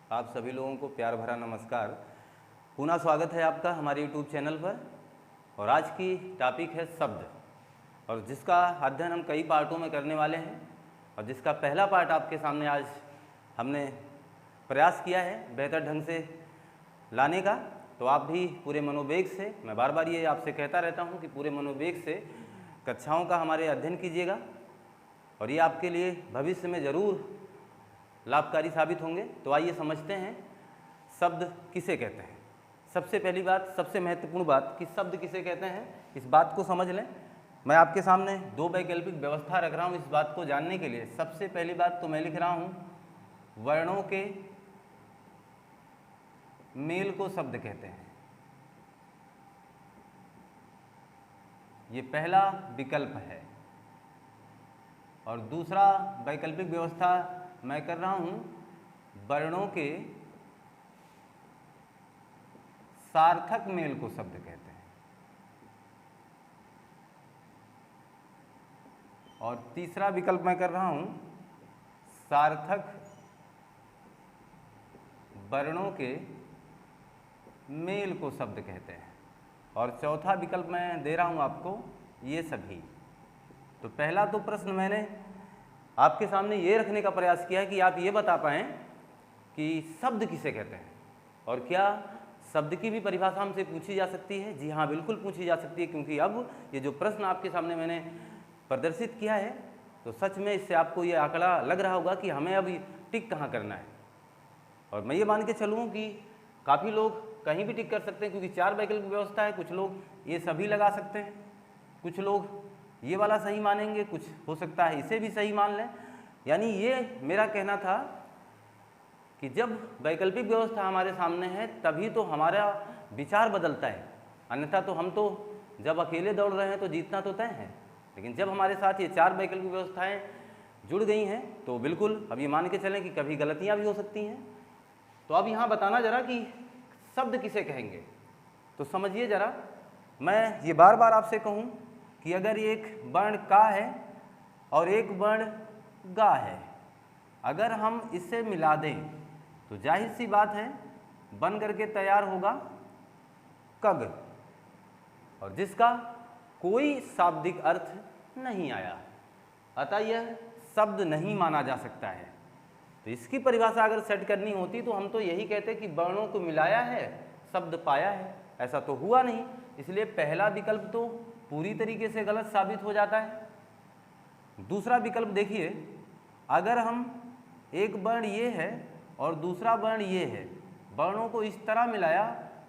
आप सभी लोगों को प्यार भरा नमस्कार। पुनः स्वागत है आपका हमारे यूट्यूब चैनल पर। और आज की टॉपिक है शब्द, और जिसका अध्ययन हम कई पार्टों में करने वाले हैं, और जिसका पहला पार्ट आपके सामने आज हमने प्रयास किया है बेहतर ढंग से लाने का। तो आप भी पूरे मनोवेग से, मैं बार बार ये आपसे कहता रहता हूँ कि पूरे मनोवेग से कक्षाओं का हमारे अध्ययन कीजिएगा, और ये आपके लिए भविष्य में ज़रूर लाभकारी साबित होंगे। तो आइए समझते हैं शब्द किसे कहते हैं। सबसे पहली बात, सबसे महत्वपूर्ण बात कि शब्द किसे कहते हैं, इस बात को समझ लें। मैं आपके सामने दो वैकल्पिक व्यवस्था रख रहा हूँ इस बात को जानने के लिए। सबसे पहली बात तो मैं लिख रहा हूँ वर्णों के मेल को शब्द कहते हैं। ये पहला विकल्प है। और दूसरा वैकल्पिक व्यवस्था मैं कर रहा हूं वर्णों के सार्थक मेल को शब्द कहते हैं। और तीसरा विकल्प मैं कर रहा हूं सार्थक वर्णों के मेल को शब्द कहते हैं। और चौथा विकल्प मैं दे रहा हूं आपको ये सभी। तो पहला तो प्रश्न मैंने आपके सामने ये रखने का प्रयास किया है कि आप ये बता पाएं कि शब्द किसे कहते हैं, और क्या शब्द की भी परिभाषा हमसे पूछी जा सकती है। जी हाँ, बिल्कुल पूछी जा सकती है, क्योंकि अब ये जो प्रश्न आपके सामने मैंने प्रदर्शित किया है, तो सच में इससे आपको ये आंकड़ा लग रहा होगा कि हमें अब टिक कहाँ करना है। और मैं ये मान के चलूँ कि काफ़ी लोग कहीं भी टिक कर सकते हैं, क्योंकि 4 वैकल्पिक व्यवस्था है। कुछ लोग ये सभी लगा सकते हैं, कुछ लोग ये वाला सही मानेंगे, कुछ हो सकता है इसे भी सही मान लें। यानी ये मेरा कहना था कि जब वैकल्पिक व्यवस्था हमारे सामने है तभी तो हमारा विचार बदलता है, अन्यथा तो हम तो जब अकेले दौड़ रहे हैं तो जीतना तो तय है। लेकिन जब हमारे साथ ये 4 वैकल्पिक व्यवस्थाएं जुड़ गई हैं तो बिल्कुल अब ये मान के चलें कि कभी गलतियाँ भी हो सकती हैं। तो अब यहाँ बताना जरा कि शब्द किसे कहेंगे, तो समझिए जरा। मैं ये बार बार आपसे कहूँ कि अगर एक वर्ण का है और एक वर्ण गा है, अगर हम इसे मिला दें तो जाहिर सी बात है बन करके तैयार होगा कग, और जिसका कोई शाब्दिक अर्थ नहीं आया, अतः यह शब्द नहीं माना जा सकता है। तो इसकी परिभाषा अगर सेट करनी होती तो हम तो यही कहते कि वर्णों को मिलाया है, शब्द पाया है। ऐसा तो हुआ नहीं, इसलिए पहला विकल्प तो पूरी तरीके से गलत साबित हो जाता है। दूसरा विकल्प देखिए, अगर हम एक वर्ण ये है और दूसरा वर्ण ये है, वर्णों को इस तरह मिलाया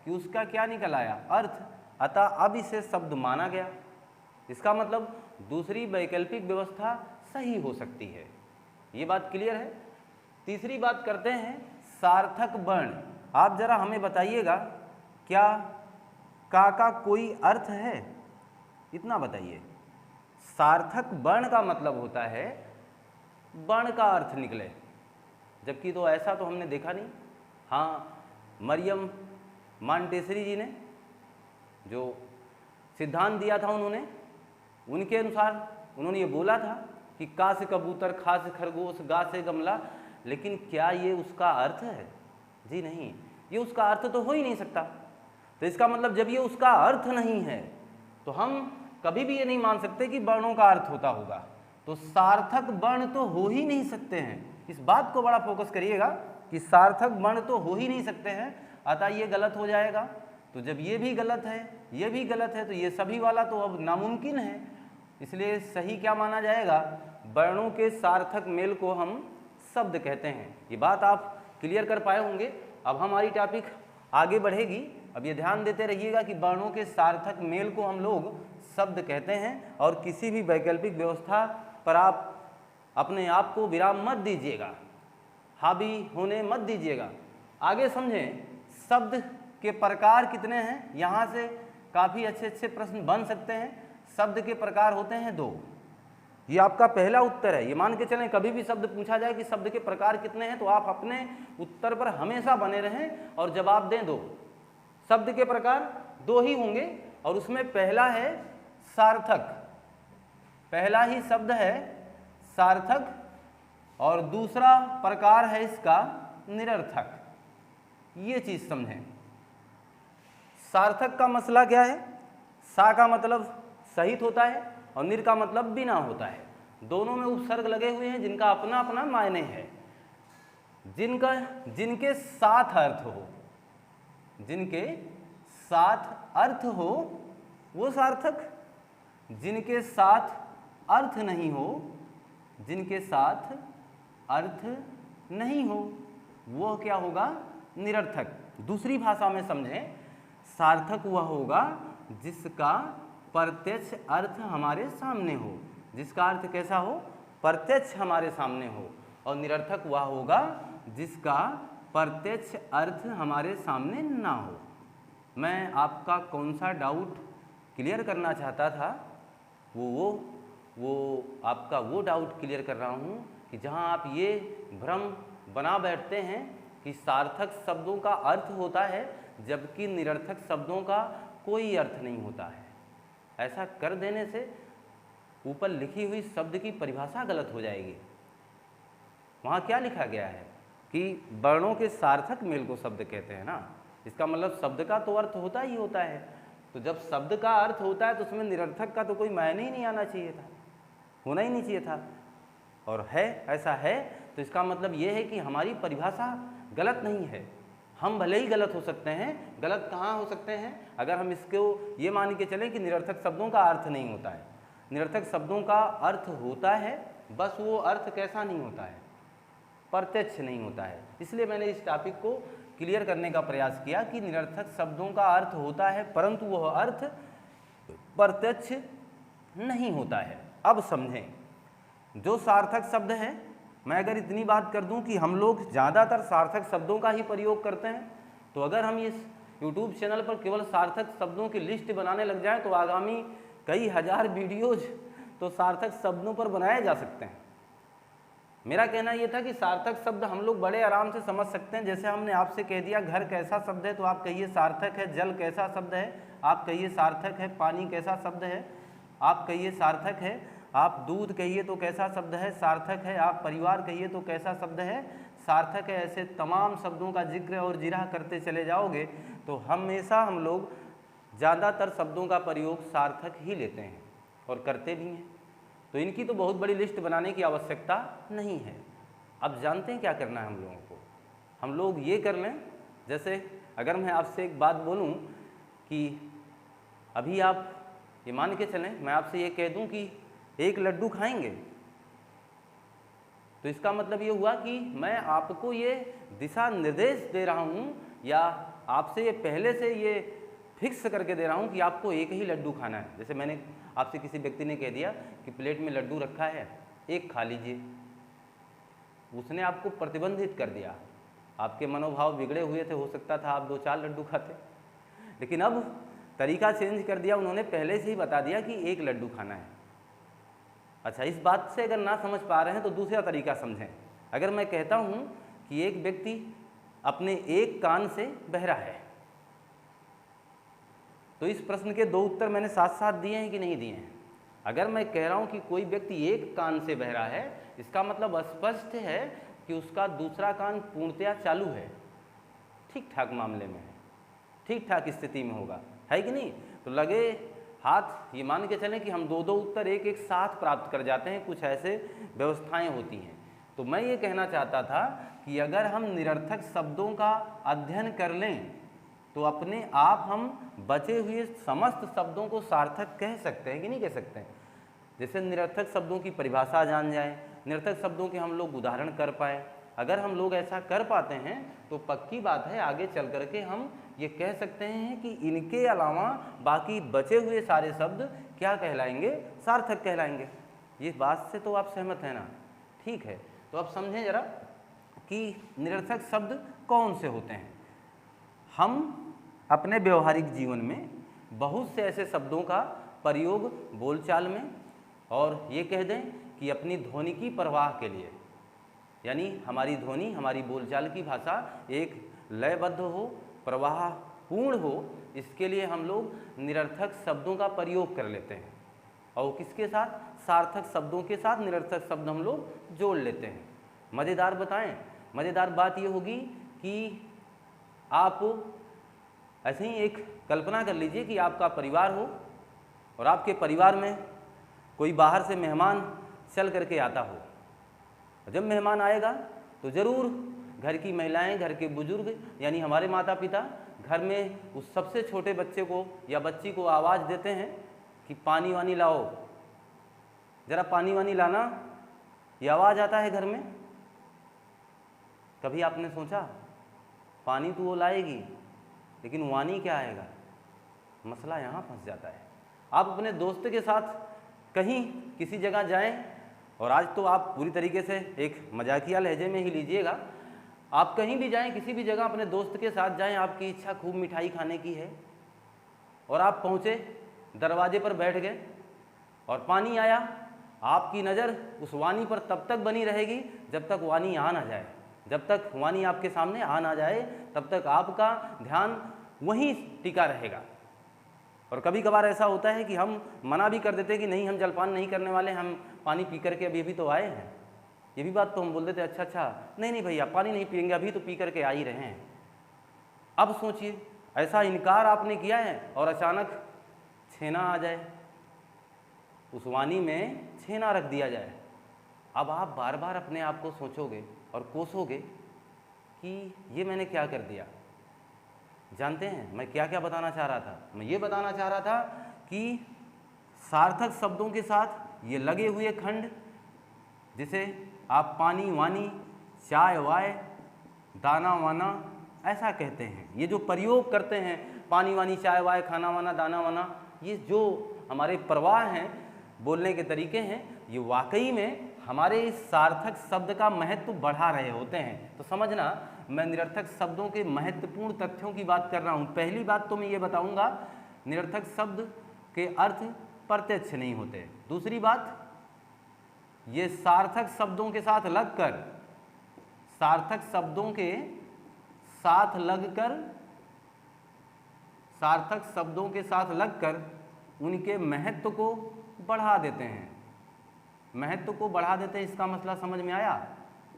कि उसका क्या निकल आया, अर्थ, अतः अब इसे शब्द माना गया। इसका मतलब दूसरी वैकल्पिक व्यवस्था सही हो सकती है। ये बात क्लियर है। तीसरी बात करते हैं सार्थक वर्ण। आप जरा हमें बताइएगा, क्या का कोई अर्थ है? इतना बताइए। सार्थक वर्ण का मतलब होता है वर्ण का अर्थ निकले, जबकि तो ऐसा तो हमने देखा नहीं। हाँ, मरियम मांटेसरी जी ने जो सिद्धांत दिया था, उनके अनुसार उन्होंने ये बोला था कि का से कबूतर, खा से खरगोश, गा से गमला, लेकिन क्या ये उसका अर्थ है? जी नहीं, ये उसका अर्थ तो हो ही नहीं सकता। तो इसका मतलब जब ये उसका अर्थ नहीं है तो हम कभी भी ये नहीं मान सकते कि वर्णों का अर्थ होता होगा। तो सार्थक वर्ण तो हो ही नहीं सकते हैं। इस बात को बड़ा फोकस करिएगा कि सार्थक वर्ण तो हो ही नहीं सकते हैं, अतः ये गलत हो जाएगा। तो जब ये भी गलत है, ये भी गलत है, तो ये सभी वाला तो अब नामुमकिन है। इसलिए सही क्या माना जाएगा? वर्णों के सार्थक मेल को हम शब्द कहते हैं। ये बात आप क्लियर कर पाए होंगे। अब हमारी टॉपिक आगे बढ़ेगी। अब ये ध्यान देते रहिएगा कि वर्णों के सार्थक मेल को हम लोग शब्द कहते हैं, और किसी भी वैकल्पिक व्यवस्था पर आप अपने आप को विराम मत दीजिएगा, हावी होने मत दीजिएगा। आगे समझें शब्द के प्रकार कितने हैं। यहाँ से काफ़ी अच्छे अच्छे प्रश्न बन सकते हैं। शब्द के प्रकार होते हैं 2। ये आपका पहला उत्तर है। ये मान के चलें कभी भी शब्द पूछा जाए कि शब्द के प्रकार कितने हैं, तो आप अपने उत्तर पर हमेशा बने रहें और जवाब दें 2। शब्द के प्रकार 2 ही होंगे, और उसमें पहला है सार्थक। पहला ही शब्द है सार्थक, और दूसरा प्रकार है इसका निरर्थक। ये चीज समझें। सार्थक का मसला क्या है? सा का मतलब सहित होता है और निर का मतलब बिना होता है। दोनों में उपसर्ग लगे हुए हैं जिनका अपना अपना मायने है। जिनके साथ अर्थ हो, जिनके साथ अर्थ हो वो सार्थक, जिनके साथ अर्थ नहीं हो, जिनके साथ अर्थ नहीं हो वो क्या होगा? निरर्थक। दूसरी भाषा में समझें, सार्थक वह होगा जिसका प्रत्यक्ष अर्थ हमारे सामने हो, जिसका अर्थ कैसा हो? प्रत्यक्ष हमारे सामने हो। और निरर्थक वह होगा जिसका प्रत्यक्ष अर्थ हमारे सामने ना हो। मैं आपका कौन सा डाउट क्लियर करना चाहता था वो आपका वो डाउट क्लियर कर रहा हूँ कि जहाँ आप ये भ्रम बना बैठते हैं कि सार्थक शब्दों का अर्थ होता है जबकि निरर्थक शब्दों का कोई अर्थ नहीं होता है। ऐसा कर देने से ऊपर लिखी हुई शब्द की परिभाषा गलत हो जाएगी। वहाँ क्या लिखा गया है कि वर्णों के सार्थक मेल को शब्द कहते हैं ना, इसका मतलब शब्द का तो अर्थ होता ही होता है। तो जब शब्द का अर्थ होता है तो उसमें निरर्थक का तो कोई मायने ही नहीं आना चाहिए था, होना ही नहीं चाहिए था। और है, ऐसा है तो इसका मतलब ये है कि हमारी परिभाषा गलत नहीं है। हम भले ही गलत हो सकते हैं, गलत कहाँ हो सकते हैं? अगर हम इसको ये मान के चलें कि निरर्थक शब्दों का अर्थ नहीं होता है। निरर्थक शब्दों का अर्थ होता है, बस वो अर्थ कैसा नहीं होता है? प्रत्यक्ष नहीं होता है। इसलिए मैंने इस टॉपिक को क्लियर करने का प्रयास किया कि निरर्थक शब्दों का अर्थ होता है परंतु वह अर्थ प्रत्यक्ष नहीं होता है। अब समझें, जो सार्थक शब्द है, मैं अगर इतनी बात कर दूं कि हम लोग ज़्यादातर सार्थक शब्दों का ही प्रयोग करते हैं, तो अगर हम इस YouTube चैनल पर केवल सार्थक शब्दों की लिस्ट बनाने लग जाएं तो आगामी कई हजार वीडियोज तो सार्थक शब्दों पर बनाए जा सकते हैं। मेरा कहना यह था कि सार्थक शब्द हम लोग बड़े आराम से समझ सकते हैं। जैसे हमने आपसे कह दिया घर कैसा शब्द है तो आप कहिए सार्थक है, जल कैसा शब्द है आप कहिए सार्थक है, पानी कैसा शब्द है आप कहिए सार्थक है, आप दूध कहिए तो कैसा शब्द है सार्थक है, आप परिवार कहिए तो कैसा शब्द है सार्थक है। ऐसे तमाम शब्दों का जिक्र और जिरह करते चले जाओगे तो हमेशा हम लोग ज़्यादातर शब्दों का प्रयोग सार्थक ही लेते हैं और करते भी हैं। तो इनकी तो बहुत बड़ी लिस्ट बनाने की आवश्यकता नहीं है। अब जानते हैं क्या करना है हम लोगों को? हम लोग ये कर लें, जैसे अगर मैं आपसे एक बात बोलूं कि अभी आप ये मान के चलें, मैं आपसे ये कह दूं कि एक लड्डू खाएंगे, तो इसका मतलब ये हुआ कि मैं आपको ये दिशा निर्देश दे रहा हूँ या आपसे ये पहले से ये फिक्स करके दे रहा हूँ कि आपको एक ही लड्डू खाना है। जैसे मैंने आपसे किसी व्यक्ति ने कह दिया कि प्लेट में लड्डू रखा है, एक खा लीजिए, उसने आपको प्रतिबंधित कर दिया। आपके मनोभाव बिगड़े हुए थे, हो सकता था आप 2-4 लड्डू खाते, लेकिन अब तरीका चेंज कर दिया, उन्होंने पहले से ही बता दिया कि एक लड्डू खाना है। अच्छा, इस बात से अगर ना समझ पा रहे हैं तो दूसरा तरीका समझें। अगर मैं कहता हूँ कि एक व्यक्ति अपने एक कान से बहरा है, तो इस प्रश्न के 2 उत्तर मैंने साथ साथ दिए हैं कि नहीं दिए हैं? अगर मैं कह रहा हूँ कि कोई व्यक्ति एक कान से बहरा है, इसका मतलब स्पष्ट है कि उसका दूसरा कान पूर्णतया चालू है, ठीक ठाक मामले में है, ठीक ठाक स्थिति में होगा, है कि नहीं? तो लगे हाथ ये मान के चलें कि हम 2-2 उत्तर एक साथ प्राप्त कर जाते हैं। कुछ ऐसे व्यवस्थाएं होती हैं। तो मैं ये कहना चाहता था कि अगर हम निरर्थक शब्दों का अध्ययन कर लें तो अपने आप हम बचे हुए समस्त शब्दों को सार्थक कह सकते हैं कि नहीं कह सकते हैं? जैसे निरर्थक शब्दों की परिभाषा जान जाए, निरर्थक शब्दों के हम लोग उदाहरण कर पाए। अगर हम लोग ऐसा कर पाते हैं तो पक्की बात है आगे चल करके हम ये कह सकते हैं कि इनके अलावा बाकी बचे हुए सारे शब्द क्या कहलाएंगे? सार्थक कहलाएंगे। ये बात से तो आप सहमत हैं ना? ठीक है, तो अब समझें जरा कि निरर्थक शब्द कौन से होते हैं। हम अपने व्यवहारिक जीवन में बहुत से ऐसे शब्दों का प्रयोग बोलचाल में, और ये कह दें कि अपनी ध्वनि की परवाह के लिए, यानी हमारी ध्वनि, हमारी बोलचाल की भाषा एक लयबद्ध हो, प्रवाहपूर्ण हो, इसके लिए हम लोग निरर्थक शब्दों का प्रयोग कर लेते हैं। और किसके साथ? सार्थक शब्दों के साथ निरर्थक शब्द हम लोग जोड़ लेते हैं। मज़ेदार बताएं, मज़ेदार बात ये होगी कि आप ऐसे ही एक कल्पना कर लीजिए कि आपका परिवार हो और आपके परिवार में कोई बाहर से मेहमान चल करके आता हो। जब मेहमान आएगा तो ज़रूर घर की महिलाएं, घर के बुजुर्ग यानी हमारे माता पिता घर में उस सबसे छोटे बच्चे को या बच्ची को आवाज़ देते हैं कि पानी वानी लाओ, ज़रा पानी वानी लाना। ये आवाज़ आता है घर में। कभी आपने सोचा पानी तो वो लाएगी लेकिन वानी क्या आएगा? मसला यहाँ फंस जाता है। आप अपने दोस्त के साथ कहीं किसी जगह जाएं, और आज तो आप पूरी तरीके से एक मजाकिया लहजे में ही लीजिएगा। आप कहीं भी जाएं, किसी भी जगह अपने दोस्त के साथ जाएं, आपकी इच्छा खूब मिठाई खाने की है और आप पहुँचे, दरवाजे पर बैठ गए और पानी आया। आपकी नज़र उस वानी पर तब तक बनी रहेगी जब तक वानी आ ना जाए। जब तक वानी आपके सामने आ ना जाए तब तक आपका ध्यान वहीं टिका रहेगा। और कभी कभार ऐसा होता है कि हम मना भी कर देते हैं कि नहीं, हम जलपान नहीं करने वाले, हम पानी पी करके अभी तो आए हैं। ये भी बात तो हम बोल देते, अच्छा नहीं भैया पानी नहीं पियेंगे, अभी तो पी करके आ ही रहे हैं। अब सोचिए, ऐसा इनकार आपने किया है और अचानक छेना आ जाए, उस वानी में छेना रख दिया जाए। अब आप बार बार अपने आप को सोचोगे और कोसोगे कि ये मैंने क्या कर दिया। जानते हैं मैं क्या क्या बताना चाह रहा था? मैं ये बताना चाह रहा था कि सार्थक शब्दों के साथ ये लगे हुए खंड, जिसे आप पानी वानी, चाय वाय, दाना वाना ऐसा कहते हैं, ये जो प्रयोग करते हैं पानी वानी, चाय वाय, खाना वाना, दाना वाना, ये जो हमारे प्रवाह हैं, बोलने के तरीके हैं, ये वाकई में हमारे इस सार्थक शब्द का महत्व बढ़ा रहे होते हैं। तो समझना, मैं निरर्थक शब्दों के महत्वपूर्ण तथ्यों की बात कर रहा हूँ। पहली बात तो मैं ये बताऊँगा, निरर्थक शब्द के अर्थ प्रत्यक्ष नहीं होते। दूसरी बात, ये सार्थक शब्दों के साथ लगकर, सार्थक शब्दों के साथ लगकर, सार्थक शब्दों के साथ लगकर उनके महत्व को बढ़ा देते हैं। महत्व को बढ़ा देते हैं, इसका मतलब समझ में आया?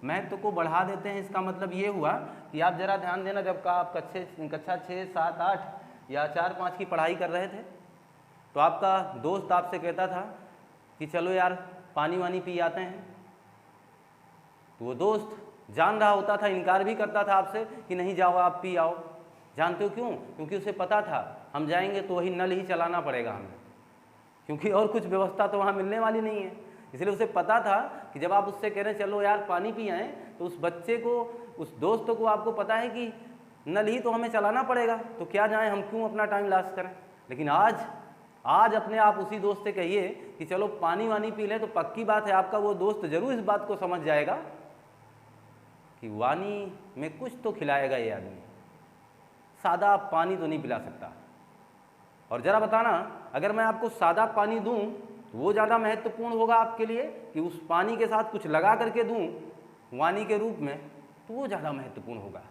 महत्व को बढ़ा देते हैं इसका मतलब ये हुआ कि आप जरा ध्यान देना, जब का आप कक्षा 6, 7, 8 या 4, 5 की पढ़ाई कर रहे थे तो आपका दोस्त आपसे कहता था कि चलो यार पानी वानी पी आते हैं। तो वो दोस्त जान रहा होता था, इनकार भी करता था आपसे कि नहीं जाओ आप पी आओ। जानते हो क्यों? क्योंकि उसे पता था हम जाएंगे तो वही नल ही चलाना पड़ेगा हमें, क्योंकि और कुछ व्यवस्था तो वहाँ मिलने वाली नहीं है। इसलिए उसे पता था कि जब आप उससे कह रहे चलो यार पानी पी आएँ, तो उस बच्चे को, उस दोस्त को आपको पता है कि नल ही तो हमें चलाना पड़ेगा, तो क्या जाएं, हम क्यों अपना टाइम लॉस करें। लेकिन आज अपने आप उसी दोस्त से कहिए कि चलो पानी वानी पी लें, तो पक्की बात है आपका वो दोस्त जरूर इस बात को समझ जाएगा कि वानी में कुछ तो खिलाएगा ये आदमी, सादा पानी तो नहीं पिला सकता। और ज़रा बताना, अगर मैं आपको सादा पानी दूं तो वो ज़्यादा महत्वपूर्ण होगा आपके लिए कि उस पानी के साथ कुछ लगा करके दूं वानी के रूप में, तो वो ज़्यादा महत्वपूर्ण होगा।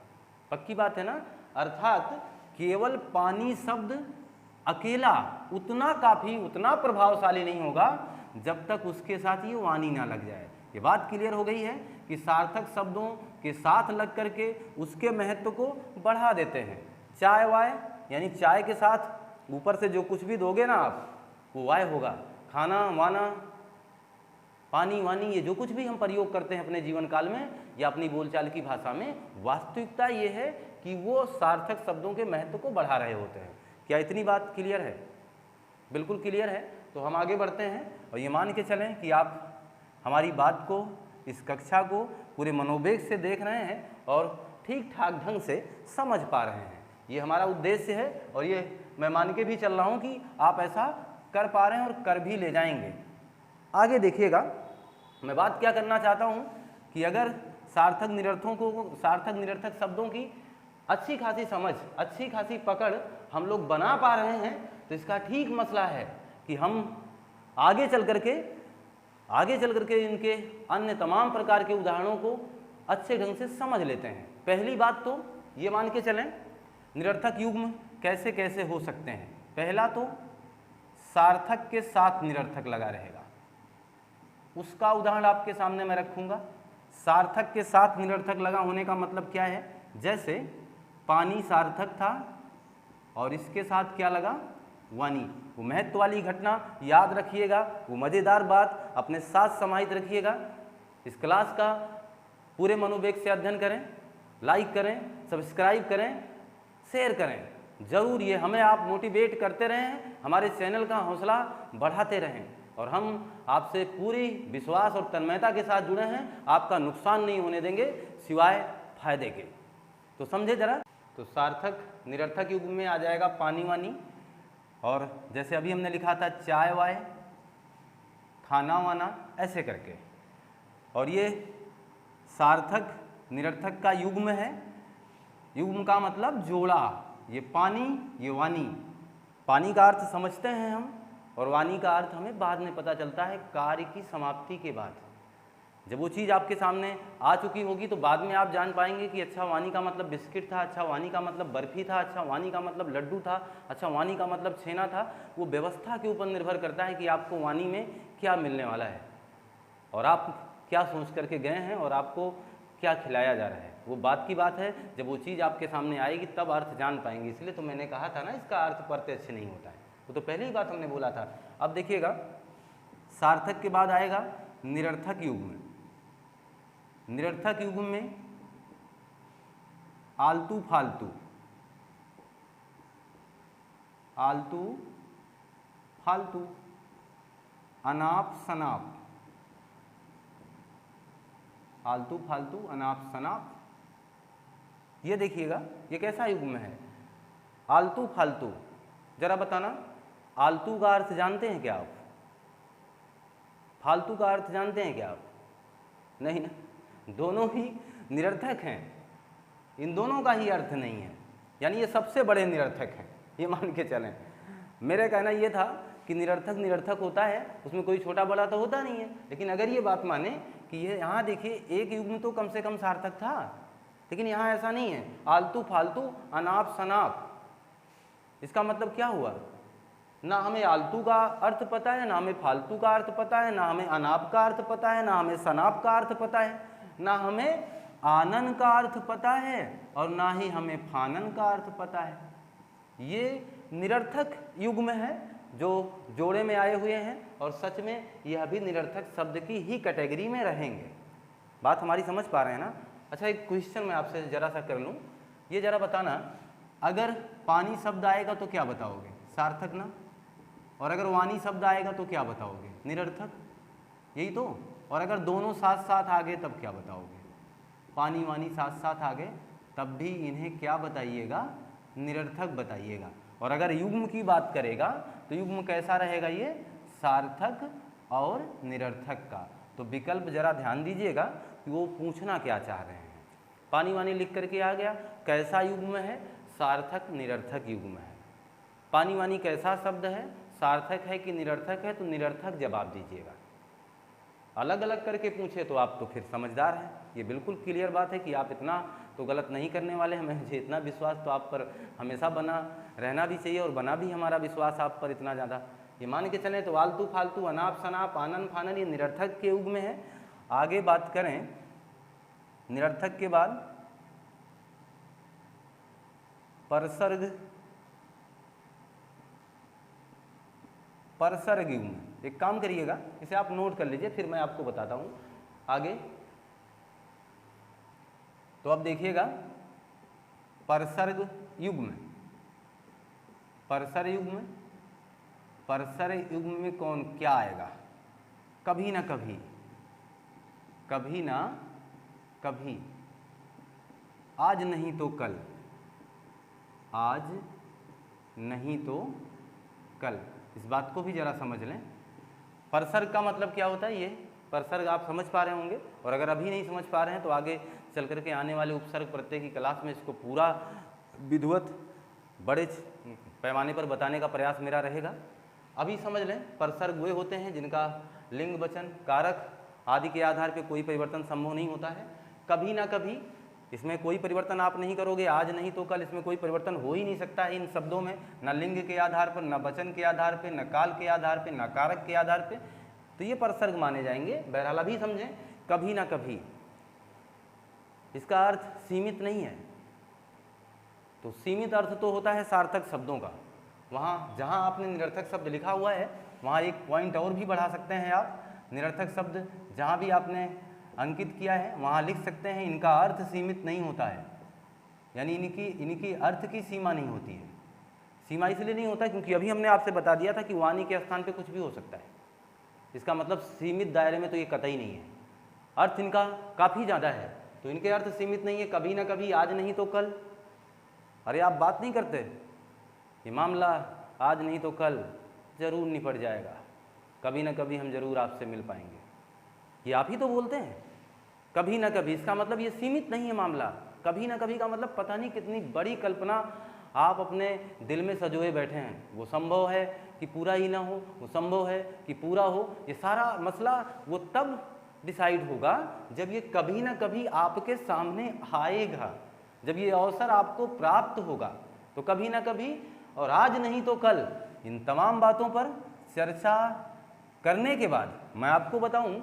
पक्की बात है ना? अर्थात केवल पानी शब्द अकेला उतना काफ़ी, उतना प्रभावशाली नहीं होगा जब तक उसके साथ ये वानी ना लग जाए। ये बात क्लियर हो गई है कि सार्थक शब्दों के साथ लग करके उसके महत्व को बढ़ा देते हैं। चाय वाय यानी चाय के साथ ऊपर से जो कुछ भी दोगे ना आप, वो वाय होगा। खाना वाना, पानी वानी, ये जो कुछ भी हम प्रयोग करते हैं अपने जीवन काल में या अपनी बोलचाल की भाषा में, वास्तविकता ये है कि वो सार्थक शब्दों के महत्व को बढ़ा रहे होते हैं। क्या इतनी बात क्लियर है? बिल्कुल क्लियर है। तो हम आगे बढ़ते हैं और ये मान के चलें कि आप हमारी बात को, इस कक्षा को पूरे मनोवेग से देख रहे हैं और ठीक ठाक ढंग से समझ पा रहे हैं। ये हमारा उद्देश्य है और ये मैं मान के भी चल रहा हूँ कि आप ऐसा कर पा रहे हैं और कर भी ले जाएंगे। आगे देखिएगा, मैं बात क्या करना चाहता हूँ कि अगर सार्थक निरर्थक शब्दों की अच्छी खासी समझ, अच्छी खासी पकड़ हम लोग बना पा रहे हैं, तो इसका ठीक मसला है कि हम आगे चल करके इनके अन्य तमाम प्रकार के उदाहरणों को अच्छे ढंग से समझ लेते हैं। पहली बात तो ये मान के चलें, निरर्थक युग्म कैसे कैसे हो सकते हैं। पहला तो सार्थक के साथ निरर्थक लगा रहेगा, उसका उदाहरण आपके सामने मैं रखूंगा। सार्थक के साथ निरर्थक लगा होने का मतलब क्या है? जैसे पानी सार्थक था और इसके साथ क्या लगा, वानी। वो महत्व वाली घटना याद रखिएगा, वो मज़ेदार बात अपने साथ समाहित रखिएगा। इस क्लास का पूरे मनोवेग से अध्ययन करें, लाइक करें, सब्सक्राइब करें, शेयर करें। ज़रूर ये हमें आप मोटिवेट करते रहें, हमारे चैनल का हौसला बढ़ाते रहें और हम आपसे पूरी विश्वास और तन्मयता के साथ जुड़े हैं, आपका नुकसान नहीं होने देंगे सिवाय फायदे के। तो समझे जरा। तो सार्थक निरर्थक युग में आ जाएगा पानी वानी, और जैसे अभी हमने लिखा था चाय वाय, खाना वाना, ऐसे करके। और ये सार्थक निरर्थक का युग्म है। युग्म का मतलब जोड़ा, ये पानी ये वानी। पानी का अर्थ समझते हैं हम और वानी का अर्थ हमें बाद में पता चलता है कार्य की समाप्ति के बाद। जब वो चीज़ आपके सामने आ चुकी होगी तो बाद में आप जान पाएंगे कि अच्छा वानी का मतलब बिस्किट था, अच्छा वानी का मतलब बर्फ़ी था, अच्छा वानी का मतलब लड्डू था, अच्छा वानी का मतलब छेना था। वो व्यवस्था के ऊपर निर्भर करता है कि आपको वानी में क्या मिलने वाला है और आप क्या सोच करके गए हैं और आपको क्या खिलाया जा रहा है। वो बात की बात है, जब वो चीज़ आपके सामने आएगी तब अर्थ जान पाएंगे। इसलिए तो मैंने कहा था ना, इसका अर्थ प्रत्यक्ष नहीं होता है। वो तो पहले ही बात हमने बोला था। अब देखिएगा, सार्थक के बाद आएगा निरर्थक युग में। निरर्थक युग में आलतू फालतू, आलतू फालतू, अनाप शनाप, आलतू फालतू, अनाप शनाप। ये देखिएगा ये कैसा युग में है, आलतू फालतू। जरा बताना, आलतू का अर्थ जानते हैं क्या आप? फालतू का अर्थ जानते हैं क्या आप? नहीं ना, दोनों ही निरर्थक हैं, इन दोनों का ही अर्थ नहीं है। यानी ये सबसे बड़े निरर्थक हैं, ये मान के चलें। मेरा कहना ये था कि निरर्थक निरर्थक होता है, उसमें कोई छोटा बड़ा तो होता नहीं है। लेकिन अगर ये बात माने कि ये यहाँ देखिए एक युग में तो कम से कम सार्थक था, लेकिन यहाँ ऐसा नहीं है। आलतू फालतू, अनाप शनाप, इसका मतलब क्या हुआ? ना हमें आलतू का अर्थ पता है, ना हमें फालतू का अर्थ पता है, ना हमें अनाप का अर्थ पता है, ना हमें शनाप का अर्थ पता है, ना हमें आनन का अर्थ पता है और ना ही हमें फानन का अर्थ पता है। ये निरर्थक युग में है जो जोड़े में आए हुए हैं, और सच में यह भी निरर्थक शब्द की ही कैटेगरी में रहेंगे। बात हमारी समझ पा रहे हैं ना? अच्छा, एक क्वेश्चन मैं आपसे जरा सा कर लूँ, ये जरा बताना, अगर पानी शब्द आएगा तो क्या बताओगे? सार्थक ना? और अगर वानी शब्द आएगा तो क्या बताओगे? निरर्थक, यही तो। और अगर दोनों साथ साथ आ गए तब क्या बताओगे? पानी वानी साथ साथ आ गए तब भी इन्हें क्या बताइएगा? निरर्थक बताइएगा। और अगर युग्म की बात करेगा तो युग्म कैसा रहेगा? ये सार्थक और निरर्थक का। तो विकल्प जरा ध्यान दीजिएगा कि वो पूछना क्या चाह रहे हैं। पानी वानी लिख करके आ गया, कैसा युग्म है? सार्थक निरर्थक युग्म है। पानी वानी कैसा शब्द है? सार्थक है कि निरर्थक है? तो निरर्थक जवाब दीजिएगा। अलग अलग करके पूछे तो आप तो फिर समझदार हैं। ये बिल्कुल क्लियर बात है कि आप इतना तो गलत नहीं करने वाले हैं। मुझे इतना विश्वास तो आप पर हमेशा बना रहना भी चाहिए, और बना भी हमारा विश्वास आप पर इतना ज़्यादा। ये मान के चलें तो आलतू फालतू, अनाप शनाप, आनन फानन, ये निरर्थक के युग में है। आगे बात करें निरर्थक के बाद परसर्ग, परसर्ग युग में। एक काम करिएगा, इसे आप नोट कर लीजिए, फिर मैं आपको बताता हूँ आगे। तो अब देखिएगा परसर्ग युग में, परसर युग में, परसर युग में कौन क्या आएगा? कभी ना कभी, कभी ना कभी, आज नहीं तो कल, आज नहीं तो कल। इस बात को भी जरा समझ लें। परसर्ग का मतलब क्या होता है? ये परसर्ग आप समझ पा रहे होंगे, और अगर अभी नहीं समझ पा रहे हैं तो आगे चल करके आने वाले उपसर्ग प्रत्यय की क्लास में इसको पूरा विधिवत बड़े पैमाने पर बताने का प्रयास मेरा रहेगा। अभी समझ लें, परसर्ग वे होते हैं जिनका लिंग वचन कारक आदि के आधार पर कोई परिवर्तन संभव नहीं होता है। कभी ना कभी, इसमें कोई परिवर्तन आप नहीं करोगे, आज नहीं तो कल, इसमें कोई परिवर्तन हो ही नहीं सकता है इन शब्दों में, न लिंग के आधार पर, न वचन के आधार पर, न काल के आधार पर, न कारक के आधार पर। तो ये परसर्ग माने जाएंगे। बहरहाल अभी समझें, कभी ना कभी, इसका अर्थ सीमित नहीं है। तो सीमित अर्थ तो होता है सार्थक शब्दों का। वहाँ जहाँ आपने निरर्थक शब्द लिखा हुआ है वहाँ एक पॉइंट और भी बढ़ा सकते हैं आप। निरर्थक शब्द जहाँ भी आपने अंकित किया है वहाँ लिख सकते हैं इनका अर्थ सीमित नहीं होता है, यानी इनकी अर्थ की सीमा नहीं होती है। सीमा इसलिए नहीं होता क्योंकि अभी हमने आपसे बता दिया था कि वाणी के स्थान पे कुछ भी हो सकता है। इसका मतलब सीमित दायरे में तो ये कतई नहीं है। अर्थ इनका काफ़ी ज़्यादा है, तो इनके अर्थ सीमित नहीं है। कभी ना कभी, आज नहीं तो कल। अरे आप बात नहीं करते, ये मामला आज नहीं तो कल ज़रूर निपट जाएगा, कभी ना कभी हम ज़रूर आपसे मिल पाएंगे, ये आप ही तो बोलते हैं। कभी ना कभी, इसका मतलब ये सीमित नहीं है मामला। कभी ना कभी का मतलब पता नहीं कितनी बड़ी कल्पना आप अपने दिल में सजोए बैठे हैं। वो संभव है कि पूरा ही ना हो, वो संभव है कि पूरा हो। ये सारा मसला वो तब डिसाइड होगा जब ये कभी ना कभी आपके सामने आएगा, जब ये अवसर आपको प्राप्त होगा। तो कभी ना कभी और आज नहीं तो कल, इन तमाम बातों पर चर्चा करने के बाद मैं आपको बताऊं,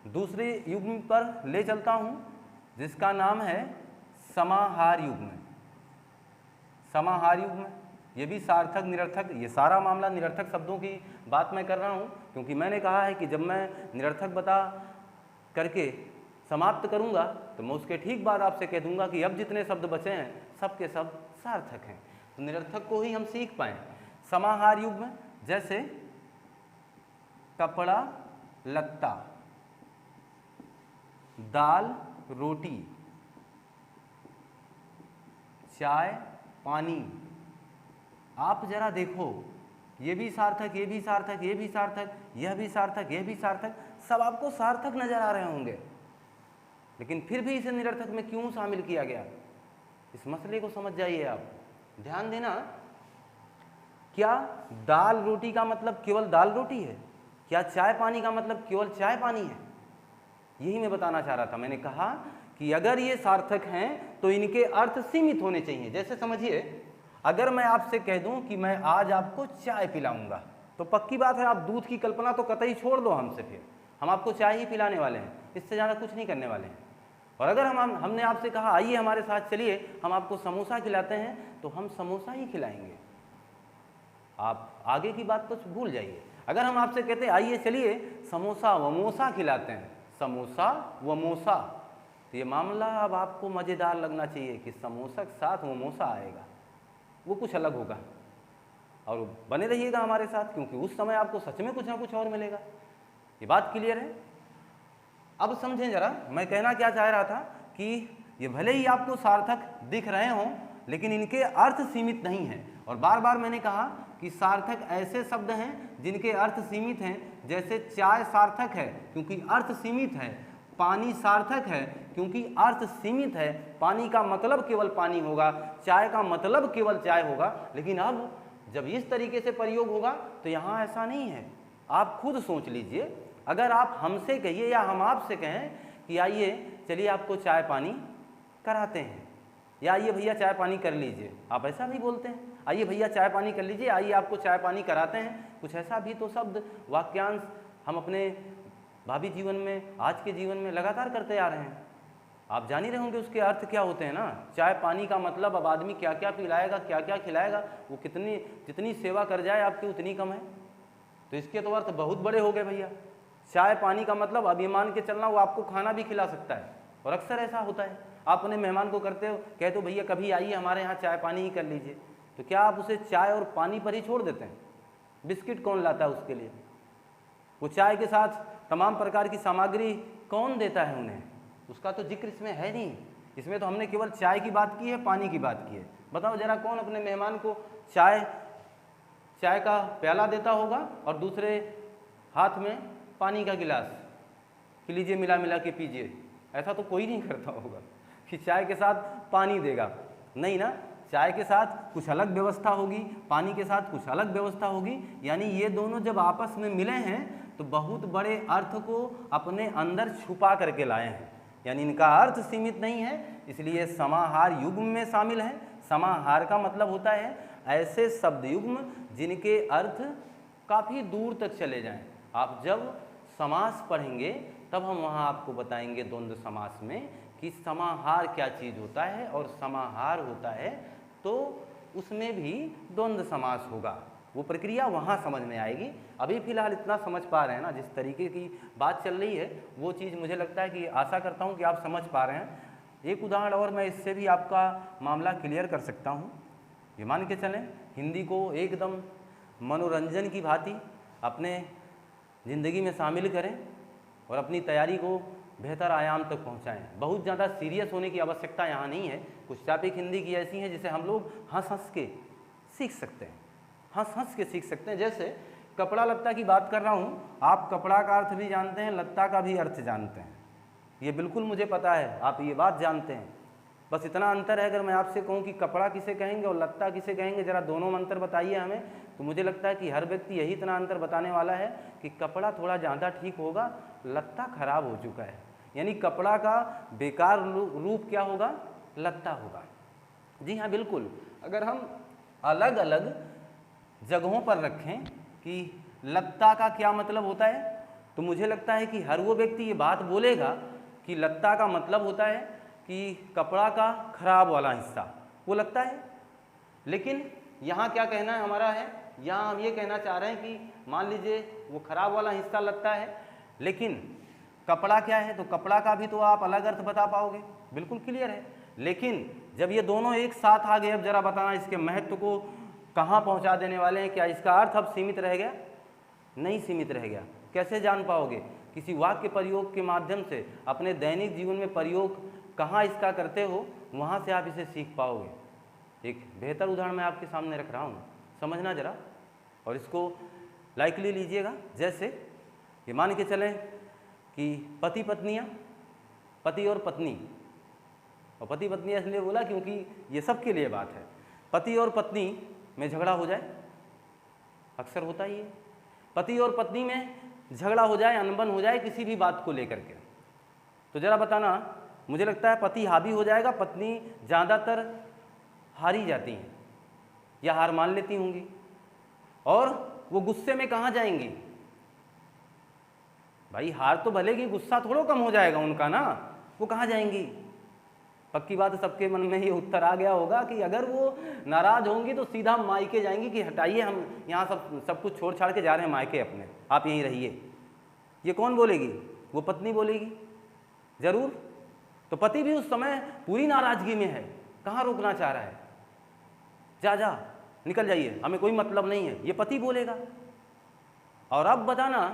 दूसरे युग्म पर ले चलता हूं जिसका नाम है समाहार युग्म। समाहार युग्म, ये भी सार्थक निरर्थक, ये सारा मामला निरर्थक शब्दों की बात मैं कर रहा हूँ क्योंकि मैंने कहा है कि जब मैं निरर्थक बता करके समाप्त करूँगा तो मैं उसके ठीक बाद आपसे कह दूँगा कि अब जितने शब्द बचे हैं सब के सब सार्थक हैं, तो निरर्थक को ही हम सीख पाएँ। समाहार युग्म जैसे कपड़ा लत्ता, दाल रोटी, चाय पानी। आप जरा देखो, ये भी सार्थक, ये भी सार्थक, ये भी सार्थक, यह भी सार्थक, यह भी सार्थक, सब आपको सार्थक नजर आ रहे होंगे, लेकिन फिर भी इसे निरर्थक में क्यों शामिल किया गया? इस मसले को समझ जाइए आप, ध्यान देना। क्या दाल रोटी का मतलब केवल दाल रोटी है? क्या चाय पानी का मतलब केवल चाय पानी है? यही मैं बताना चाह रहा था। मैंने कहा कि अगर ये सार्थक हैं तो इनके अर्थ सीमित होने चाहिए। जैसे समझिए, अगर मैं आपसे कह दूं कि मैं आज आपको चाय पिलाऊंगा, तो पक्की बात है आप दूध की कल्पना तो कतई छोड़ दो हमसे, फिर हम आपको चाय ही पिलाने वाले हैं, इससे ज़्यादा कुछ नहीं करने वाले हैं। और अगर हमने आपसे कहा आइए हमारे साथ चलिए हम आपको समोसा खिलाते हैं, तो हम समोसा ही खिलाएंगे, आप आगे की बात तो भूल जाइए। अगर हम आपसे कहते आइए चलिए समोसा वमोसा खिलाते हैं, समोसा वमोसा, तो ये मामला अब आपको मज़ेदार लगना चाहिए कि समोसा के साथ वमोसा आएगा, वो कुछ अलग होगा। और बने रहिएगा हमारे साथ क्योंकि उस समय आपको सच में कुछ ना कुछ और मिलेगा। ये बात क्लियर है? अब समझें जरा, मैं कहना क्या चाह रहा था कि ये भले ही आपको सार्थक दिख रहे हों लेकिन इनके अर्थ सीमित नहीं हैं। और बार बार मैंने कहा कि सार्थक ऐसे शब्द हैं जिनके अर्थ सीमित हैं। जैसे चाय सार्थक है क्योंकि अर्थ सीमित है, पानी सार्थक है क्योंकि अर्थ सीमित है। पानी का मतलब केवल पानी होगा, चाय का मतलब केवल चाय होगा। लेकिन अब जब इस तरीके से प्रयोग होगा तो यहाँ ऐसा नहीं है। आप खुद सोच लीजिए, अगर आप हमसे कहिए या हम आपसे कहें कि आइए चलिए आपको चाय पानी कराते हैं, या आइए भैया चाय पानी कर लीजिए, आप ऐसा भी बोलते हैं, आइए भैया चाय पानी कर लीजिए, आइए आपको चाय पानी कराते हैं। कुछ ऐसा भी तो शब्द वाक्यांश हम अपने भावी जीवन में, आज के जीवन में लगातार करते आ रहे हैं। आप जान ही रहे होंगे उसके अर्थ क्या होते हैं ना। चाय पानी का मतलब अब आदमी क्या क्या पिलाएगा, क्या क्या खिलाएगा, वो जितनी सेवा कर जाए आपकी उतनी कम है। तो इसके तो अर्थ बहुत बड़े हो गए भैया। चाय पानी का मतलब अब ये मान के चलना वो आपको खाना भी खिला सकता है, और अक्सर ऐसा होता है। आप अपने मेहमान को कहते हो भैया कभी आइए हमारे यहाँ चाय पानी ही कर लीजिए, तो क्या आप उसे चाय और पानी पर ही छोड़ देते हैं? बिस्किट कौन लाता है उसके लिए? वो चाय के साथ तमाम प्रकार की सामग्री कौन देता है उन्हें? उसका तो जिक्र इसमें है नहीं। इसमें तो हमने केवल चाय की बात की है, पानी की बात की है। बताओ जरा, कौन अपने मेहमान को चाय का प्याला देता होगा और दूसरे हाथ में पानी का गिलास कि लीजिए मिला मिला के पीजिए? ऐसा तो कोई नहीं करता होगा कि चाय के साथ पानी देगा, नहीं ना। चाय के साथ कुछ अलग व्यवस्था होगी, पानी के साथ कुछ अलग व्यवस्था होगी। यानी ये दोनों जब आपस में मिले हैं तो बहुत बड़े अर्थ को अपने अंदर छुपा करके लाए हैं। यानी इनका अर्थ सीमित नहीं है, इसलिए समाहार युग्म में शामिल है। समाहार का मतलब होता है ऐसे शब्द युग्म जिनके अर्थ काफ़ी दूर तक चले जाएं। आप जब समास पढ़ेंगे तब हम वहाँ आपको बताएंगे द्वंद्व समास में कि समाहार क्या चीज़ होता है, और समाहार होता है तो उसमें भी द्वंद्व समास होगा। वो प्रक्रिया वहाँ समझ में आएगी। अभी फ़िलहाल इतना समझ पा रहे हैं ना, जिस तरीके की बात चल रही है वो चीज़ मुझे लगता है कि आशा करता हूँ कि आप समझ पा रहे हैं। एक उदाहरण और मैं इससे भी आपका मामला क्लियर कर सकता हूँ। ये मान के चलें हिंदी को एकदम मनोरंजन की भांति अपने ज़िंदगी में शामिल करें और अपनी तैयारी को बेहतर आयाम तक पहुंचाएं। बहुत ज़्यादा सीरियस होने की आवश्यकता यहाँ नहीं है। कुछ टॉपिक हिंदी की ऐसी हैं जिसे हम लोग हंस हंस के सीख सकते हैं, हंस हंस के सीख सकते हैं। जैसे कपड़ा लत्ता की बात कर रहा हूँ, आप कपड़ा का अर्थ भी जानते हैं, लत्ता का भी अर्थ जानते हैं, ये बिल्कुल मुझे पता है, आप ये बात जानते हैं। बस इतना अंतर है, अगर मैं आपसे कहूँ कि कपड़ा किसे कहेंगे और लत्ता किसे कहेंगे, ज़रा दोनों में अंतर बताइए हमें, तो मुझे लगता है कि हर व्यक्ति यही इतना अंतर बताने वाला है कि कपड़ा थोड़ा ज़्यादा ठीक होगा, लत्ता खराब हो चुका है। यानी कपड़ा का बेकार रूप क्या होगा, लत्ता होगा। जी हाँ बिल्कुल, अगर हम अलग अलग जगहों पर रखें कि लत्ता का क्या मतलब होता है, तो मुझे लगता है कि हर वो व्यक्ति ये बात बोलेगा कि लत्ता का मतलब होता है कि कपड़ा का खराब वाला हिस्सा वो लगता है। लेकिन यहाँ क्या कहना है हमारा है, यहाँ हम ये कहना चाह रहे हैं कि मान लीजिए वो खराब वाला हिस्सा लगता है, लेकिन कपड़ा क्या है, तो कपड़ा का भी तो आप अलग अर्थ बता पाओगे, बिल्कुल क्लियर है। लेकिन जब ये दोनों एक साथ आ गए, अब जरा बताना इसके महत्व को कहाँ पहुँचा देने वाले हैं। क्या इसका अर्थ अब सीमित रह गया? नहीं सीमित रह गया। कैसे जान पाओगे? किसी वाक्य प्रयोग के माध्यम से अपने दैनिक जीवन में प्रयोग कहाँ इसका करते हो, वहाँ से आप इसे सीख पाओगे। एक बेहतर उदाहरण मैं आपके सामने रख रहा हूँ, समझना जरा और इसको लाइकली लीजिएगा। जैसे ये मान के चलें कि पति पत्नियाँ, पति और पत्नी, और पति पत्नी इसलिए बोला क्योंकि ये सबके लिए बात है। पति और पत्नी में झगड़ा हो जाए, अक्सर होता ही है, पति और पत्नी में झगड़ा हो जाए, अनबन हो जाए किसी भी बात को लेकर के, तो जरा बताना, मुझे लगता है पति हावी हो जाएगा, पत्नी ज़्यादातर हारी जाती हैं या हार मान लेती होंगी, और वो गुस्से में कहाँ जाएंगी? भाई हार तो भलेगी, गुस्सा थोड़ा कम हो जाएगा उनका ना, वो कहाँ जाएंगी? पक्की बात है सबके मन में ये उत्तर आ गया होगा कि अगर वो नाराज़ होंगी तो सीधा मायके जाएंगी कि हटाइए, हम यहाँ सब कुछ छोड़ छाड़ के जा रहे हैं मायके अपने, आप यहीं रहिए। ये कौन बोलेगी? वो पत्नी बोलेगी ज़रूर। तो पति भी उस समय पूरी नाराज़गी में है, कहाँ रोकना चाह रहा है, जा जा निकल जाइए, हमें कोई मतलब नहीं है, ये पति बोलेगा। और अब बताना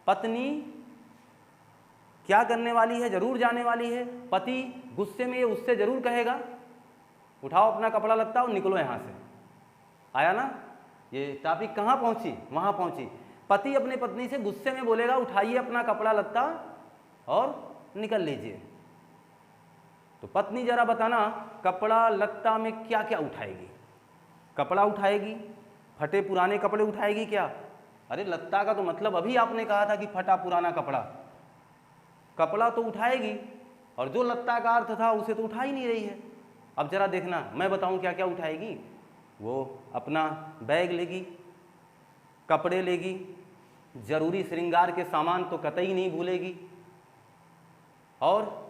पत्नी क्या करने वाली है? जरूर जाने वाली है। पति गुस्से में ये उससे जरूर कहेगा उठाओ अपना कपड़ा लत्ता और निकलो यहाँ से। आया ना? ये टॉपिक कहाँ पहुँची? वहाँ पहुँची। पति अपने पत्नी से गुस्से में बोलेगा उठाइए अपना कपड़ा लत्ता और निकल लीजिए। तो पत्नी जरा बताना कपड़ा लत्ता में क्या क्या उठाएगी? कपड़ा उठाएगी, फटे पुराने कपड़े उठाएगी क्या? अरे लत्ता का तो मतलब अभी आपने कहा था कि फटा पुराना कपड़ा, कपड़ा तो उठाएगी, और जो लत्ता का अर्थ था उसे तो उठा ही नहीं रही है। अब जरा देखना, मैं बताऊं क्या क्या उठाएगी। वो अपना बैग लेगी, कपड़े लेगी, जरूरी श्रृंगार के सामान तो कतई नहीं भूलेगी, और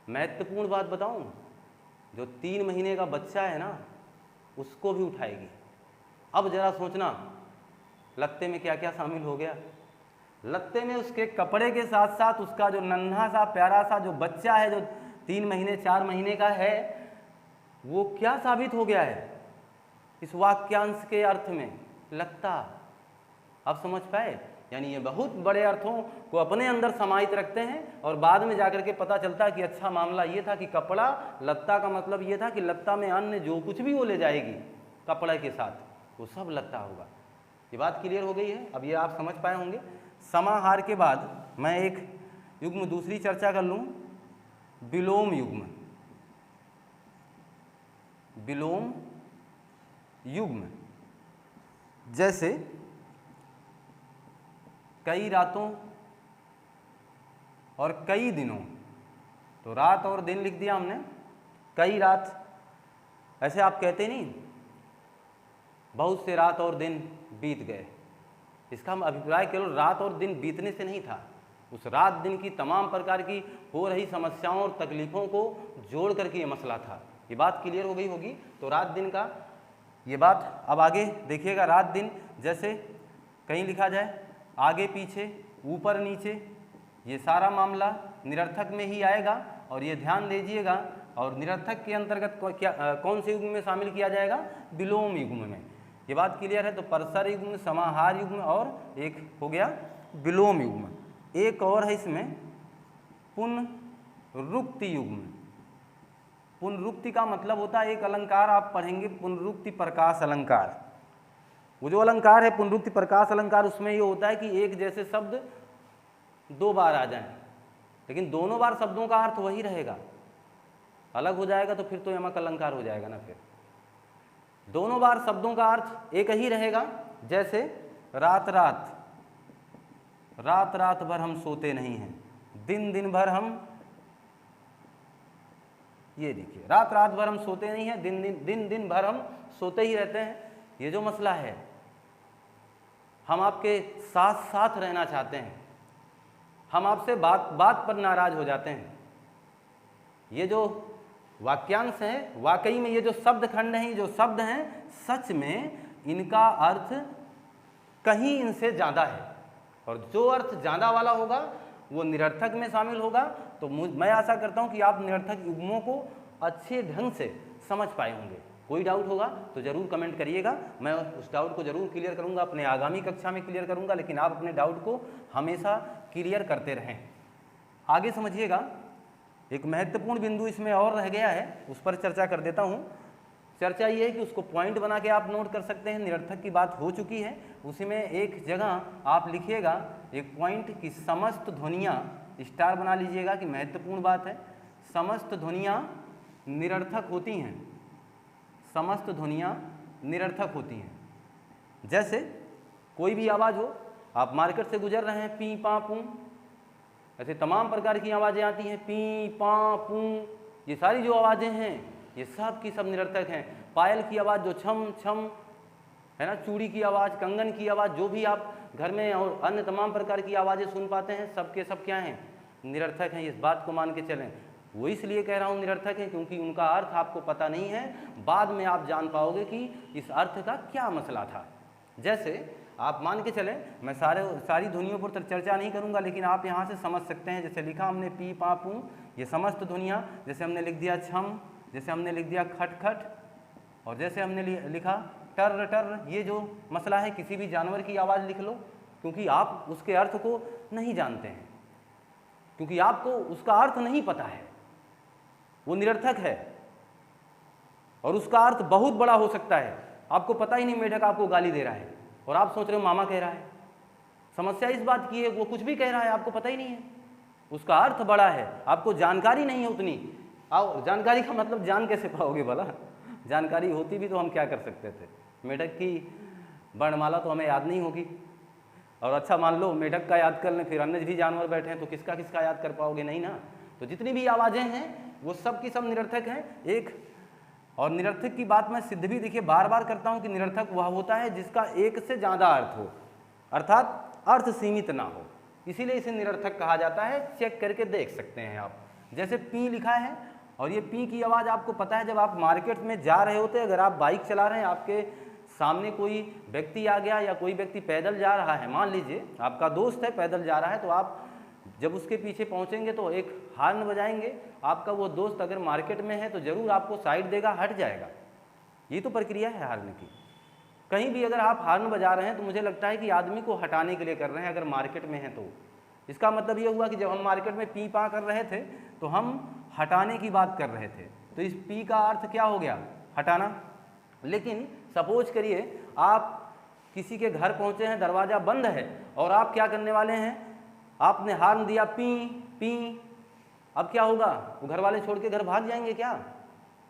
महत्वपूर्ण बात बताऊं, जो 3 महीने का बच्चा है ना उसको भी उठाएगी। अब जरा सोचना लत्ते में क्या क्या शामिल हो गया। लत्ते में उसके कपड़े के साथ साथ उसका जो नन्हा सा प्यारा सा जो बच्चा है, जो 3 महीने 4 महीने का है, वो क्या साबित हो गया है इस वाक्यांश के अर्थ में? लत्ता। आप समझ पाए? यानी ये बहुत बड़े अर्थों को अपने अंदर समाहित रखते हैं, और बाद में जाकर के पता चलता है कि अच्छा मामला ये था कि कपड़ा लत्ता का मतलब ये था कि लत्ता में अन्य जो कुछ भी वो ले जाएगी कपड़े के साथ वो सब लत्ता होगा। ये बात क्लियर हो गई है? अब ये आप समझ पाए होंगे। समाहार के बाद मैं एक युग्म दूसरी चर्चा कर लूँ, विलोम युग्म। विलोम युग्म जैसे कई रातों और कई दिनों, तो रात और दिन लिख दिया हमने, कई रात। ऐसे आप कहते नहीं बहुत से रात और दिन बीत गए, इसका हम अभिप्राय केवल रात और दिन बीतने से नहीं था, उस रात दिन की तमाम प्रकार की हो रही समस्याओं और तकलीफ़ों को जोड़ करके ये मसला था। ये बात क्लियर हो गई होगी। तो रात दिन का ये बात। अब आगे देखिएगा, रात दिन जैसे कहीं लिखा जाए आगे पीछे ऊपर नीचे, ये सारा मामला निरर्थक में ही आएगा। और ये ध्यान दीजिएगा, और निरर्थक के अंतर्गत कौन से युग्म में शामिल किया जाएगा? विलोम युग्म में। ये बात क्लियर है। तो परसर युग्म, समाहार युग्म और एक हो गया विलोम युग्म। एक और है इसमें पुनरुक्ति युग्म। पुनरुक्ति का मतलब होता है एक अलंकार आप पढ़ेंगे, पुनरुक्ति प्रकाश अलंकार। वो जो अलंकार है पुनरुक्ति प्रकाश अलंकार, उसमें ये होता है कि एक जैसे शब्द दो बार आ जाएं, लेकिन दोनों बार शब्दों का अर्थ वही रहेगा। अलग हो जाएगा तो फिर तो यमक अलंकार हो जाएगा ना। फिर दोनों बार शब्दों का अर्थ एक ही रहेगा। जैसे रात रात, रात रात भर हम सोते नहीं हैं, दिन दिन भर हम, ये देखिए रात रात भर हम सोते नहीं हैं, दिन दिन भर हम सोते ही रहते हैं। ये जो मसला है, हम आपके साथ साथ रहना चाहते हैं, हम आपसे बात बात पर नाराज हो जाते हैं। ये जो वाक्यांश है, वाकई में ये जो शब्द खंड हैं, जो शब्द हैं, सच में इनका अर्थ कहीं इनसे ज़्यादा है। और जो अर्थ ज़्यादा वाला होगा वो निरर्थक में शामिल होगा। तो मैं आशा करता हूँ कि आप निरर्थक युग्मों को अच्छे ढंग से समझ पाए होंगे। कोई डाउट होगा तो ज़रूर कमेंट करिएगा, मैं उस डाउट को ज़रूर क्लियर करूँगा, अपने आगामी कक्षा में क्लियर करूँगा। लेकिन आप अपने डाउट को हमेशा क्लियर करते रहें। आगे समझिएगा, एक महत्वपूर्ण बिंदु इसमें और रह गया है, उस पर चर्चा कर देता हूँ। चर्चा ये है कि उसको पॉइंट बना के आप नोट कर सकते हैं। निरर्थक की बात हो चुकी है, उसी में एक जगह आप लिखिएगा एक पॉइंट कि समस्त ध्वनियाँ, स्टार बना लीजिएगा कि महत्वपूर्ण बात है, समस्त ध्वनियाँ निरर्थक होती हैं। समस्त ध्वनियाँ निरर्थक होती हैं। जैसे कोई भी आवाज़ हो, आप मार्केट से गुजर रहे हैं, पी पा पू, ऐसे तमाम प्रकार की आवाज़ें आती हैं, पी पा पू, ये सारी जो आवाज़ें हैं ये सब की सब निरर्थक हैं। पायल की आवाज़ जो छम छम है ना, चूड़ी की आवाज़, कंगन की आवाज़, जो भी आप घर में और अन्य तमाम प्रकार की आवाज़ें सुन पाते हैं, सब के सब क्या हैं? निरर्थक हैं। इस बात को मान के चलें। वो इसलिए कह रहा हूँ निरर्थक है क्योंकि उनका अर्थ आपको पता नहीं है, बाद में आप जान पाओगे कि इस अर्थ का क्या मसला था। जैसे आप मान के चलें, मैं सारी ध्वनियों पर चर्चा नहीं करूंगा, लेकिन आप यहाँ से समझ सकते हैं। जैसे लिखा हमने पी पा पू, ये समस्त ध्वनियाँ, जैसे हमने लिख दिया छम, जैसे हमने लिख दिया खट खट, और जैसे हमने लिखा टर टर, ये जो मसला है, किसी भी जानवर की आवाज़ लिख लो, क्योंकि आप उसके अर्थ को नहीं जानते हैं, क्योंकि आपको उसका अर्थ नहीं पता है, वो निरर्थक है। और उसका अर्थ बहुत बड़ा हो सकता है, आपको पता ही नहीं मेढक आपको गाली दे रहा है और आप सोच रहे हो मामा कह रहा है। समस्या इस बात की है, वो कुछ भी कह रहा है, आपको पता ही नहीं है, उसका अर्थ बड़ा है, आपको जानकारी नहीं है उतनी। और जानकारी का मतलब जान कैसे पाओगे भला? जानकारी होती भी तो हम क्या कर सकते थे? मेढक की वर्णमाला तो हमें याद नहीं होगी, और अच्छा मान लो मेढक का याद कर लें, फिर अन्य भी जानवर बैठे हैं तो किसका किसका याद कर पाओगे? नहीं ना। तो जितनी भी आवाज़ें हैं वो सब की सब निरर्थक हैं। एक और निरर्थक की बात मैं सिद्ध भी देखिए बार बार करता हूँ कि निरर्थक वह होता है जिसका एक से ज़्यादा अर्थ हो, अर्थात अर्थ सीमित ना हो, इसीलिए इसे निरर्थक कहा जाता है। चेक करके देख सकते हैं आप। जैसे पी लिखा है, और ये पी की आवाज़ आपको पता है, जब आप मार्केट में जा रहे होते, अगर आप बाइक चला रहे हैं, आपके सामने कोई व्यक्ति आ गया या कोई व्यक्ति पैदल जा रहा है, मान लीजिए आपका दोस्त है पैदल जा रहा है, तो आप जब उसके पीछे पहुंचेंगे तो एक हार्न बजाएंगे। आपका वो दोस्त अगर मार्केट में है तो ज़रूर आपको साइड देगा, हट जाएगा। ये तो प्रक्रिया है हार्न की। कहीं भी अगर आप हार्न बजा रहे हैं तो मुझे लगता है कि आदमी को हटाने के लिए कर रहे हैं, अगर मार्केट में है तो। इसका मतलब ये हुआ कि जब हम मार्केट में पी पा कर रहे थे तो हम हटाने की बात कर रहे थे, तो इस पी का अर्थ क्या हो गया? हटाना। लेकिन सपोज करिए आप किसी के घर पहुंचे हैं, दरवाज़ा बंद है, और आप क्या करने वाले हैं, आपने हार्न दिया पी पी, अब क्या होगा? वो घर वाले छोड़ के घर भाग जाएंगे क्या?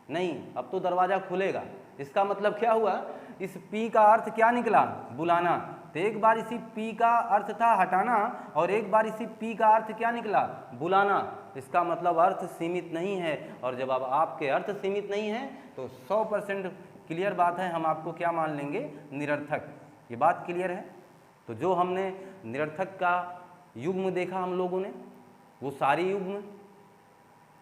नहीं, अब तो दरवाज़ा खुलेगा। इसका मतलब क्या हुआ? इस पी का अर्थ क्या निकला? बुलाना। तो एक बार इसी पी का अर्थ था हटाना, और एक बार इसी पी का अर्थ क्या निकला? बुलाना। इसका मतलब अर्थ सीमित नहीं है, और जब अब आपके अर्थ सीमित नहीं है तो 100% क्लियर बात है, हम आपको क्या मान लेंगे? निरर्थक। ये बात क्लियर है। तो जो हमने निरर्थक का युग्म देखा हम लोगों ने, वो सारी युग्म,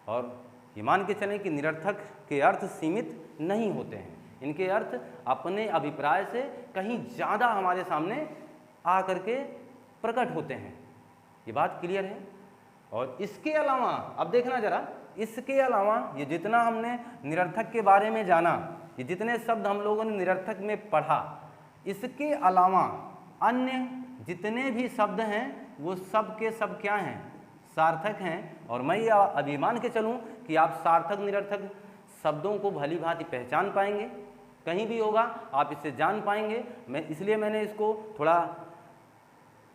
और ये मान के चलें कि निरर्थक के अर्थ सीमित नहीं होते हैं, इनके अर्थ अपने अभिप्राय से कहीं ज़्यादा हमारे सामने आ करके प्रकट होते हैं। ये बात क्लियर है। और इसके अलावा अब देखना जरा, इसके अलावा ये जितना हमने निरर्थक के बारे में जाना, ये जितने शब्द हम लोगों ने निरर्थक में पढ़ा, इसके अलावा अन्य जितने भी शब्द हैं वो सब के सब क्या हैं, सार्थक हैं। और मैं यह अभिमान के चलूं कि आप सार्थक निरर्थक शब्दों को भली भांति पहचान पाएंगे, कहीं भी होगा आप इसे जान पाएंगे। इसलिए मैंने इसको थोड़ा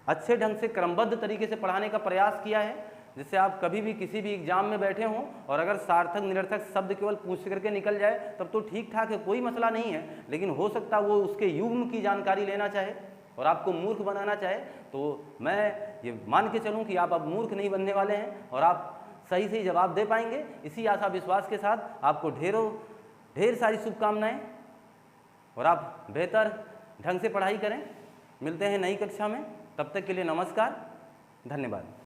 अच्छे ढंग से क्रमबद्ध तरीके से पढ़ाने का प्रयास किया है, जिससे आप कभी भी किसी भी एग्जाम में बैठे हों और अगर सार्थक निरर्थक शब्द केवल पूछ करके निकल जाए तब तो ठीक ठाक है, कोई मसला नहीं है। लेकिन हो सकता वो उसके युग्म की जानकारी लेना चाहे और आपको मूर्ख बनाना चाहे, तो मैं ये मान के चलूँ कि आप अब मूर्ख नहीं बनने वाले हैं और आप सही सही जवाब दे पाएंगे। इसी आशा विश्वास के साथ आपको ढेर सारी शुभकामनाएं और आप बेहतर ढंग से पढ़ाई करें। मिलते हैं नई कक्षा में, तब तक के लिए नमस्कार, धन्यवाद।